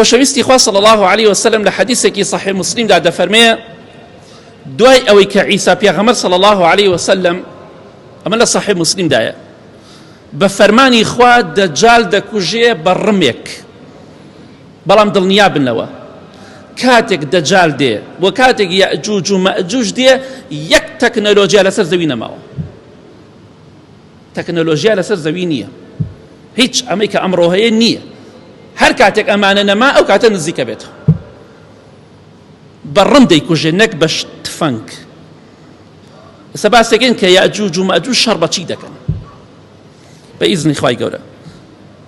خۆشەویستی خوا صلی الله عليه وسلم لە حەدیثێکی صحیح مسلم دا دەفەرمێ دوای ئەوەی کە عیسا پێغەمبەر صلی الله عليه وسلم ئەمە لە صحیح مسلم دایە بە فەرمانی خوا دەجال دەکوژێ بە ڕمێک بەڵام دڵنیا بنەوە کاتێک دەجال دێ و کاتێک یەئجوج و مەئجوج دێ یەک تەکنەلۆژیا لەسەر زەوی نەماوە تەکنەلۆژیا لەسەر زەوی نییە هیچ ئەمەی کە ئەمڕۆ هەیە نییە هەر کاتێک ئەمانە نەما ئەو کاتە نزیکە بێتەوە بە ڕم دەیکوژێ نەک بە تفەنگ ئێستا باسێکین کە یەئجوج و مەئجوج شەڕ بەچی دەکەن بە ئیزنی خوای گەورە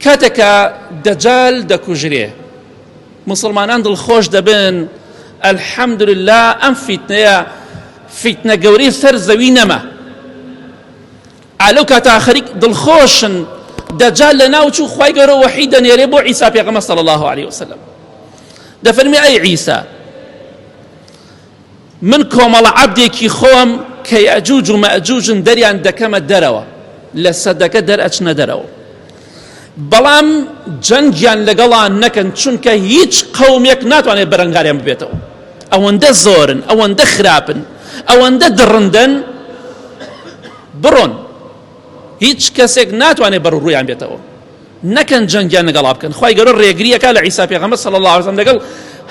کاتێک کە دەجال دەکوژرێ مسلمانان دڵخۆش دەبن ئەلحەمدولله ئەم فیتنەیە فیتنە گەورەی سەر زەوی نەما ئالەو کاتە ئاخەری دڵخۆشن دەجال لە ناوچوو خوای گەورە وەحی دەنێرێ بۆ عیسا پێغەمبەر صلی الله عليه وسلم دەفەرمێ ئەی عیسا من کۆمەڵە عەبدێکی خۆم کە یەئجوج و مەئجوجن دەریان دەکەمە دەرەوە لە سەدەکە دەرئەچنە دەرەوە بەڵام جەنگیان لەگەڵان نەکەن چونکە هیچ قەومێک ناتوانێت بەرەنگاریان ببێتەوە ئەوەندە زۆرن ئەوەندە خراپن ئەوەندە دڕندن بڕۆن هیچ کەسێک ناتوانێت بەڕووڕوویان بێتەوە نەکەن جەنگیان لەگەڵا بکەن خوای گەورە ڕێگریەکە لە عیسا پێغەمبەر صلی الله عليه وسلم لەگەڵ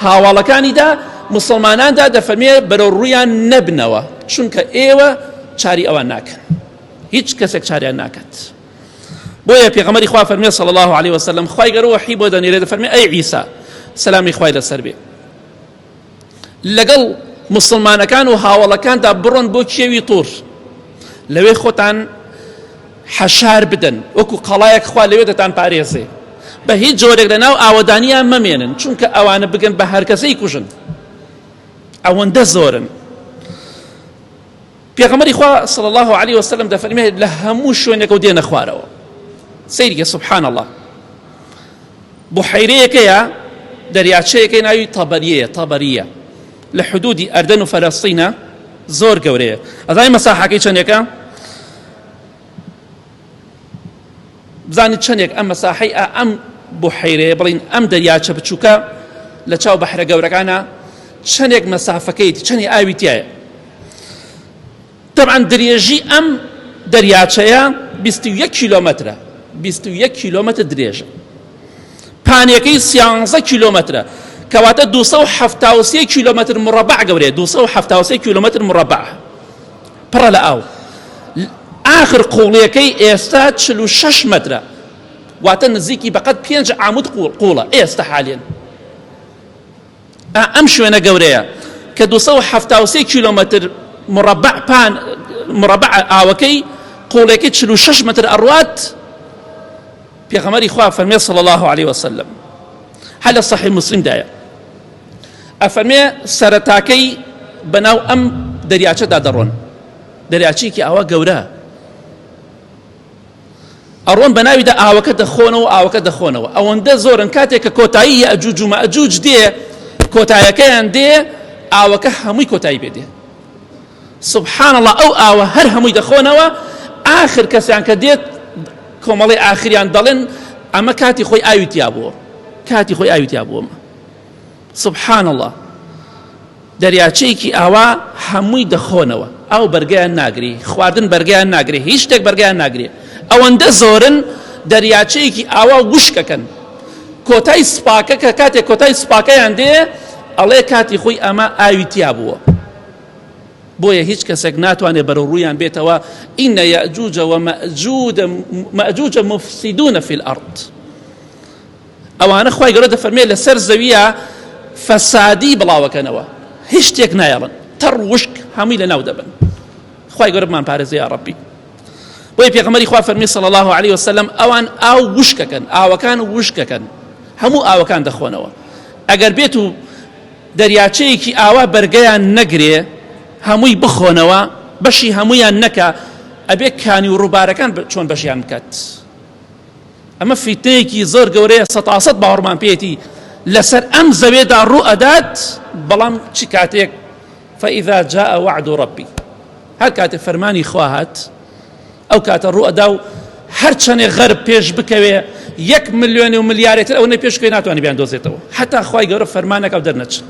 هاواڵەکانیدا مسلماناندا دەفەرمێ بەرەوڕوویان نەبنەوە چونکە ئێوە چاری ئەوان ناکەن هیچ کەسێک چاریان ناکات بۆیە پێغەمبەری خوا فەرمێ صلی الله عليه وسلم خوای گەورە وەحی بۆ دەنێرێ دەفەرمێ ئەی عیسا سەلامی خوای لەسەر بێ لەگەڵ مسلمانەکان و هاوڵەکاندا بڕۆن بۆ کێوی توور لەوێ خۆتان حەشار بدەن وەکو قەڵایەک خوا لەوێ دەتان پارێزێ بە هیچ جۆرێک لەناو ئاوەدانیان مەمێنن چونکە ئەوانە بگەن بە هەر کەسەی کوژن ئەوەندە زۆرن پێغەمبەری خوا صلی الله عليه وسلم دەفەرمێ لە هەموو شوێنێک و دێنە خوارەوە سەیریکە سبحان الله بحیرەیەکەیە دەریاچەیەکەی ناوی تەبەریە لە حدودی ئەردەن و فەلەستینە زۆر گەورەیە ئەزانین مەساحەکەی چەندێکە بزانیت چەندێک ئەم مەساحەی ئەم بحیرەیە بڵین ئەم دەریاچە بچووکە لە چاو بەحرە گەورەکانە چەندێک مەسافەکەیەتی چەندی ئاوی تایە طبعا درێژی ئەم دەریاچەیە 21 کیلۆمەترە 21 کیلۆمەتر درێژە پانیەکەی 13 کیلۆمەترە کەواتە 273 کیلۆمەتر مربع گەورەیە 273 کیلۆمەتر مربع پڕە لە ئاو آخر قوڵیەکەی ئێستا 46 مەترە واتە نزیکی بەقەت 5 عامود قوڵە ئێستا حاليا ئەم شوێنە گەورەیە کە 273 کیلۆمەتر مربع ئاوەکەی قوڵێکی 46 متر ئەڕوات پێغەمبەری خوا فەرمێ صلی الله عليه وسلم هەل لە صحیح مسلم دایە ئەفەرمێ سەرەتاکەی بەناو ئەم دەریاچەدا دەڕۆن دەریاچەیەکی ئاوا گەورە ئەڕۆن بەناویدا ئاوەکە دەخۆنەوە ئەوەندە زۆرن کاتێک کە کۆتایی یەئجوج و مەئجوج دێ کۆتایەکەیان دێ ئاوەکە هەمووی کۆتایی پێ دێ سبحان الله ئەو ئاوە هەر هەمووی دەخۆنەوە آخر کەسیان کە دێت کۆمەڵی ئاخریان دەڵێن ئەمە کاتی خۆی ئاوی تیا بووە سبحان الله دەریاچەیەکی ئاوا هەمووی دەخۆنەوە ئەو بەرگەیان ناگری خواردن بەرگەیان ناگری هیچ شتێک بەرگەیان ناگری ئەوەندە زۆرن دەریاچەیەکی ئاوا وشکەکەن کۆتای سپاکە کە کاتێک کۆتای سپاکەیان دێ ئەڵێ کاتی خۆی ئەمە ئاوی تیا بووە بۆیە هیچ کەسێک ناتوانێت بەرەوڕوویان بێتەوە ئین یەئجوج و مەئجوج مفسدون في الأرض ئەوانە خوای گەورە دەفەرمێ لەسەر زەویە فەسادی بڵاوەکەنەوە هیچ شتێک نایەڵن تەڕ وشک هەمووی لەناو دەبن خوای گەورە بمان پارێزێ یا ڕەبی بۆیە پێغەمبەری خوا فەرمی صلی الله عليه وسلم ئەوان ئاو وشکەکەن ئاوەکان وشکەکەن هەموو ئاوەکان دەخۆنەوە ئەگەر بێت و دەریاچەیەکی ئاوا بەرگەیان نەگرێ هەمووی بخۆنەوە بەشی هەموویان نەکە ئەبێ کانی و ڕووبارەکان چۆن بەشیان بکات ئەمە فیتنەیەکی زۆر گەورەیە 100% باوەڕمان پێێتی لەسەر ئەم زەوێدا ڕوو ئەدات بەڵام چی کاتێک فإذا جاء وعد ربي هەر کاتێک فەرمانی خوا هات ئەو کاتە ڕوو ئەدا و هەرچەندێ غەرب پێش بکەوێ 1 ملیۆن و ملیارێتر ئەوەی پێشکەوێ ناتوانێت بیان دۆزێتەوە، حتا خوای گەورە فەرمانەکە و دەرنەچن.